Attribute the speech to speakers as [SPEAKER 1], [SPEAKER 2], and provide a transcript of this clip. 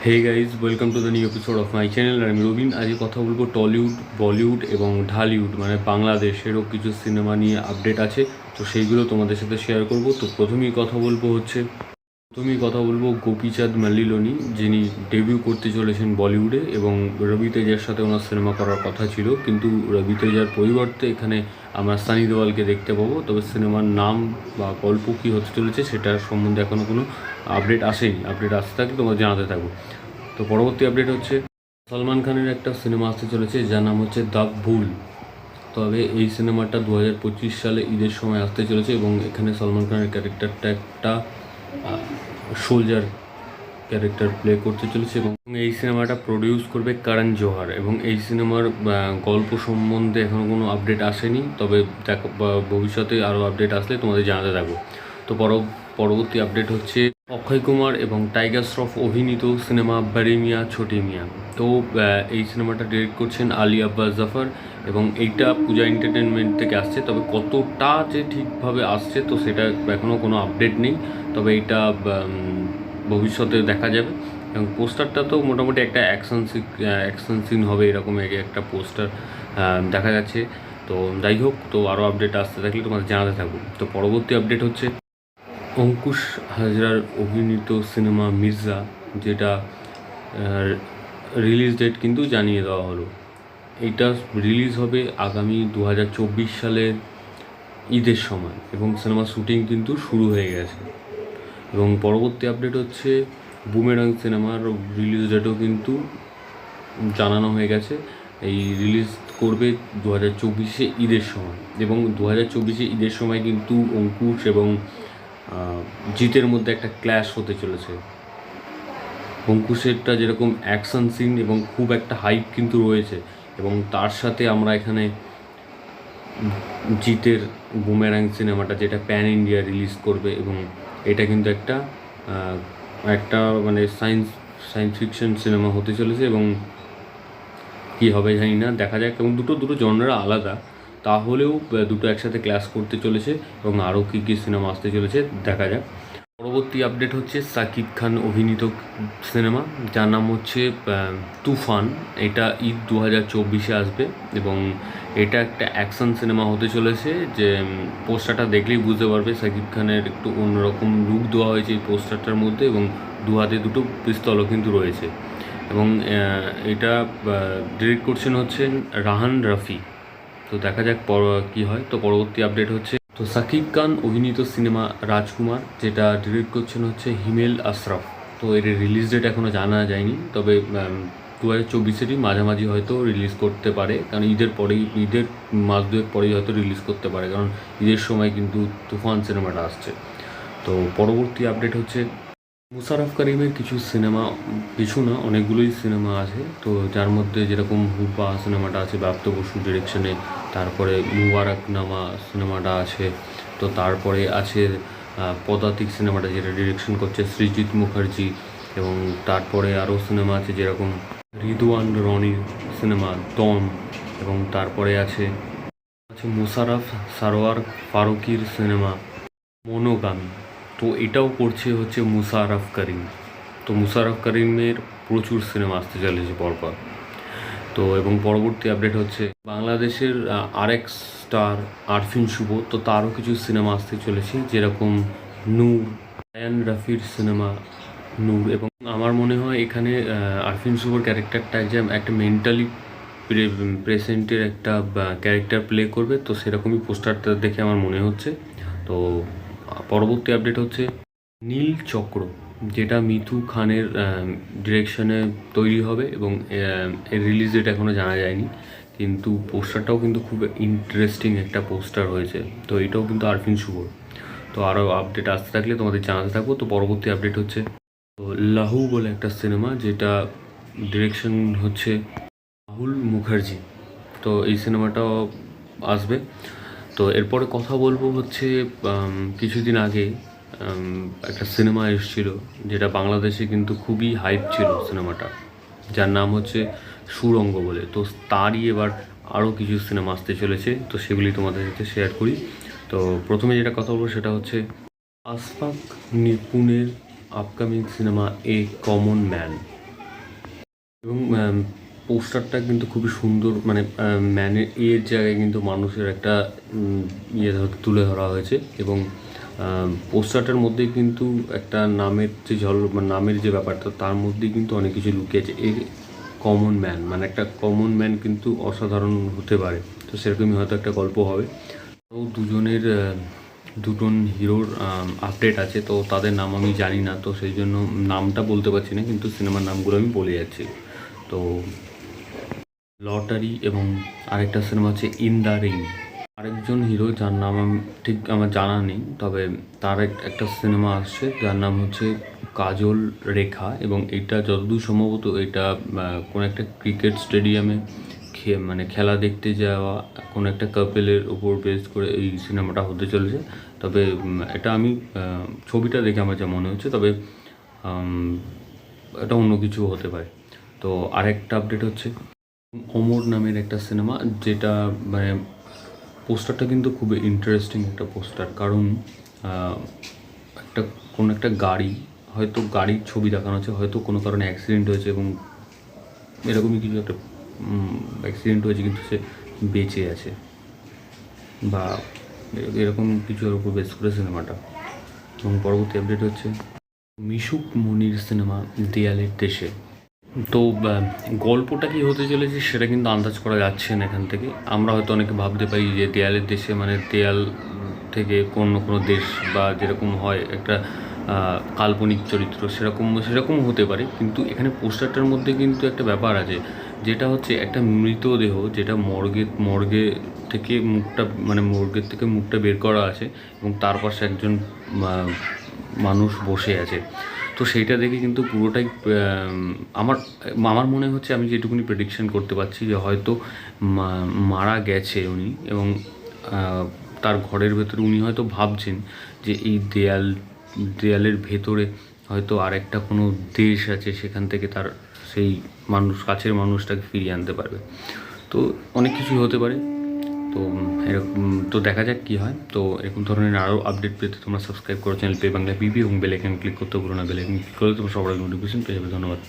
[SPEAKER 1] Hey guys, welcome to the new episode of my channel. আমি Robin. আজকে কথা বলবো টলিউড, বলিউড এবং ঢালিউড মানে বাংলাদেশেরও কিছু সিনেমা নিয়ে আপডেট আছে, তো সেইগুলো তোমাদের সাথে শেয়ার করব। তো প্রথমেই কথা বলবো গোপীচাঁদ মাল্লিলোনি, যিনি ডেবিউ করতে চলেছেন বলিউডে এবং রবি তেজার সাথে ওনার সিনেমা করার কথা ছিল, কিন্তু রবি তেজার পরিবর্তে এখানে আমরা সানি দেওয়ালকে দেখতে পাবো। তবে সিনেমার নাম বা গল্প কী হতে চলেছে সেটার সম্বন্ধে এখনও কোনো আপডেট আসেনি। আপডেট আসতে থাকলে তোমরা জানাতে থাকবো। তো পরবর্তী আপডেট হচ্ছে সলমান খানের একটা সিনেমা আসতে চলেছে যার নাম হচ্ছে দ্য ভুল। তবে এই সিনেমাটা 2025 সালে ঈদের সময় আসতে চলেছে এবং এখানে সলমান খানের ক্যারেক্টারটা একটা সোলজার ক্যারেক্টার প্লে করতে চলেছে এবং এই সিনেমাটা প্রডিউস করবে করণ জোহার। এবং এই সিনেমার গল্প সম্বন্ধে এখনও কোনো আপডেট আসেনি, তবে ভবিষ্যতে আরও আপডেট আসলে তোমাদের জানাতে থাকবো। তো পরবর্তী আপডেট হচ্ছে অক্ষয় কুমার এবং টাইগার শ্রফ অভিনীত সিনেমা বড়ে মিয়াঁ ছোটে মিয়াঁ। তো এই সিনেমাটা ডিরেক্ট করছেন আলী আব্বাস জাফর এবং এইটা পূজা এন্টারটেনমেন্ট থেকে আসছে। তবে কতটা যে ঠিকভাবে আসছে তো সেটা এখনও কোনো আপডেট নেই, তবে এইটা ভবিষ্যতে দেখা যাবে। এবং পোস্টারটা তো মোটামুটি একটা অ্যাকশন সিন হবে এরকম একটা পোস্টার দেখা যাচ্ছে। তো যাই হোক, তো আরও আপডেট আসতে থাকলে তোমাদের জানাতে থাকবো। তো পরবর্তী আপডেট হচ্ছে অঙ্কুশ হাজরার অভিনীত সিনেমা মির্জা, যেটা রিলিজ ডেট কিন্তু জানিয়ে দেওয়া হলো। এইটা রিলিজ হবে আগামী 2024 সালের ঈদের সময় এবং সিনেমা শ্যুটিং কিন্তু শুরু হয়ে গেছে। এবং পরবর্তী আপডেট হচ্ছে বুমেরাং সিনেমার রিলিজ ডেটও কিন্তু জানানো হয়ে গেছে। এই রিলিজ করবে 2024 ঈদের সময় এবং 2024 ঈদের সময় কিন্তু অঙ্কুশ এবং জিতের মধ্যে একটা ক্ল্যাশ হতে চলেছে। অঙ্কুশেরটা যেরকম অ্যাকশন সিন এবং খুব একটা হাইপ কিন্তু রয়েছে, এবং তার সাথে আমরা এখানে জিতের বুমেরাং সিনেমাটা যেটা প্যান ইন্ডিয়া রিলিজ করবে এবং এটা কিন্তু একটা একটা মানে সায়েন্স ফিকশন সিনেমা হতে চলেছে এবং কী হবে জানি না, দেখা যাক। এবং দুটো জনরা আলাদা, তাহলেও দুটো একসাথে ক্লাস করতে চলেছে এবং আরও কী কী সিনেমা আসতে চলেছে দেখা যাক। পরবর্তী আপডেট হচ্ছে সাকিব খান অভিনীত সিনেমা যার নাম হচ্ছে তুফান। এটা ঈদ 2024 আসবে এবং এটা একটা অ্যাকশন সিনেমা হতে চলেছে। যে পোস্টারটা দেখলেই বুঝতে পারবে সাকিব খানের একটু অন্যরকম লুক দেওয়া হয়েছে এই পোস্টারটার মধ্যে, এবং দু হাতে দুটো পিস্তলও কিন্তু রয়েছে। এবং এটা ডিরেক্ট করছেন হচ্ছেন রাহান রাফি। তো দেখা যাক কী হয়। তো পরবর্তী আপডেট হচ্ছে তো সাকিব খান অভিনীত সিনেমা রাজকুমার, যেটা ডিরেক্ট করছেন হচ্ছে হিমেল আশরাফ। তো এর রিলিজ ডেট এখনও জানা যায়নি, তবে 2024 মাঝামাঝি হয়তো রিলিজ করতে পারে, কারণ ঈদের মাস দুয়েক পরেই হয়তো রিলিজ করতে পারে, কারণ ঈদের সময় কিন্তু তুফান সিনেমাটা আসছে। তো পরবর্তী আপডেট হচ্ছে মুশারফ করিমের কিছু না অনেকগুলোই সিনেমা আছে। তো যার মধ্যে যেরকম হুবা সিনেমাটা আছে ব্যাপ্ত বসু ডিরেকশনে, তারপরে মুবারকনামা সিনেমাটা আছে, তো তারপরে আছে পদাতিক সিনেমাটা যেটা ডিরেকশন করছে সৃজিত মুখার্জি, এবং তারপরে আরও সিনেমা আছে যেরকম রিদওয়ান রনির সিনেমা দম, এবং তারপরে আছে মুশারফ সারোয়ার ফারুকির সিনেমা মনোগামী। তো এটাও করছে হচ্ছে মুশারফ করিম। তো মুশারফ করিমের প্রচুর সিনেমা আসতে চলেছে পরপর। তো এবং পরবর্তী আপডেট হচ্ছে বাংলাদেশের আরেক স্টার আরফিন শুভ, তো তারও কিছু সিনেমা আসতে চলেছে যেরকম নূর, আয়ান রাফির সিনেমা নূর। এবং আমার মনে হয় এখানে আরফিন শুভর ক্যারেক্টারটা একটা মেন্টালি প্রেজেন্টের একটা ক্যারেক্টার প্লে করবে, তো সেরকমই পোস্টারটা দেখে আমার মনে হচ্ছে। তো পরবর্তী আপডেট হচ্ছে নীল চক্র, যেটা মিথু খানের ডিরেকশনে তৈরি হবে এবং এর রিলিজ ডেট এখনও জানা যায়নি, কিন্তু পোস্টারটাও কিন্তু খুব ইন্টারেস্টিং একটা পোস্টার হয়েছে। তো এটাও কিন্তু আরফিন শুভর। তো আরও আপডেট আসতে থাকলে তোমাদের জানাতে থাকবো। তো পরবর্তী আপডেট হচ্ছে তো লাহু বলে একটা সিনেমা, যেটা ডিরেকশন হচ্ছে রাহুল মুখার্জি। তো এই সিনেমাটাও আসবে। তো এরপরে কথা বলবো হচ্ছে কিছুদিন আগে একটা সিনেমা এসেছিল যেটা বাংলাদেশে কিন্তু খুবই হাইপ ছিল সিনেমাটা, যার নাম হচ্ছে সুড়ঙ্গ বলে। তো তারই এবার আরও কিছু সিনেমা আসতে চলেছে, তো সেগুলি তোমাদের সাথে শেয়ার করি। তো প্রথমে যেটা কথা বলবো সেটা হচ্ছে Ashfaq নিপুণের upcoming cinema a common man. এবং পোস্টারটা কিন্তু খুবই সুন্দর, মানে ম্যানের এর জায়গায় কিন্তু মানুষের একটা তুলে ধরা হয়েছে। এবং পোস্টারটার মধ্যে কিন্তু একটা নামের যে নামের যে ব্যাপারটা, তার মধ্যেই কিন্তু অনেক কিছু লুকিয়ে আছে। এর কমন ম্যান, মানে একটা কমন ম্যান কিন্তু অসাধারণ হতে পারে, তো সেরকমই হয়তো একটা গল্প হবে। তো দুজন হিরোর আপডেট আছে, তো তাদের নাম আমি জানি না, তো সেই জন্য নামটা বলতে পারছি না, কিন্তু সিনেমার নামগুলো আমি বলে যাচ্ছি। তো লটারি এবং আরেকটা সিনেমা হচ্ছে ইন দ্য রিং। আরেকজন হিরো যার নাম ঠিক আমার জানা নেই, তবে তার একটা সিনেমা আসছে যার নাম হচ্ছে কাজল রেখা। এবং এটা যতদূর সম্ভবত এটা কোনো একটা ক্রিকেট স্টেডিয়ামে মানে খেলা দেখতে যাওয়া কোনো একটা কাপেলের উপর বেস করে এই সিনেমাটা হতে চলেছে। তবে এটা আমি ছবিটা দেখে আমার যা মনে হচ্ছে, তবে এটা অন্য কিছু হতে পারে। তো আরেকটা আপডেট হচ্ছে অমর নামের একটা সিনেমা, যেটা মানে পোস্টারটা কিন্তু খুবই ইন্টারেস্টিং একটা পোস্টার। কারণ কোনো একটা হয়তো গাড়ির ছবি দেখানো হচ্ছে, হয়তো কোনো কারণে অ্যাক্সিডেন্ট হয়েছে এবং এরকমই কিছু একটা অ্যাক্সিডেন্ট হয়েছে, কিন্তু সে বেঁচে আছে বা এরকম কিছুর উপর বেস করে সিনেমাটা। এবং পরবর্তী আপডেট হচ্ছে মিশুক মনির সিনেমা দেয়ালের দেশে। তো গল্পটা কী হতে চলেছে সেটা কিন্তু আন্দাজ করা যাচ্ছে না এখান থেকে। আমরা হয়তো অনেকে ভাবতে পারি যে দেয়ালের দেশে মানে দেয়াল থেকে কোনো দেশ, বা যেরকম হয় একটা কাল্পনিক চরিত্র, সেরকম হতে পারে। কিন্তু এখানে পোস্টারটার মধ্যে কিন্তু একটা ব্যাপার আছে, যেটা হচ্ছে একটা মৃতদেহ, যেটা মর্গের থেকে মুখটা বের করা আছে, এবং তার পাশে একজন মানুষ বসে আছে। তো সেইটা দেখে কিন্তু পুরোটাই আমার মনে হচ্ছে, আমি যেটুকুনি প্রেডিকশন করতে পারছি, যে হয়তো মারা গেছে উনি, এবং তার ঘরের ভেতরে উনি হয়তো ভাবছেন যে এই দেয়ালের ভেতরে হয়তো আরেকটা কোনো দেশ আছে, সেখান থেকে তার সেই কাছের মানুষটাকে ফিরিয়ে আনতে পারবে। তো অনেক কিছুই হতে পারে। তো এরকম তো দেখা যাক কী হয়। তো এরকম ধরনের আরও আপডেট পেতে তোমরা সাবস্ক্রাইব করো চ্যানেল পে বাংলা পিপি, এবং বেল আইকন ক্লিক করতে ভুলো না। বেল আইকন ক্লিক করলে তোমরা সবার নোটিফিকেশন পেয়ে যাবে। ধন্যবাদ।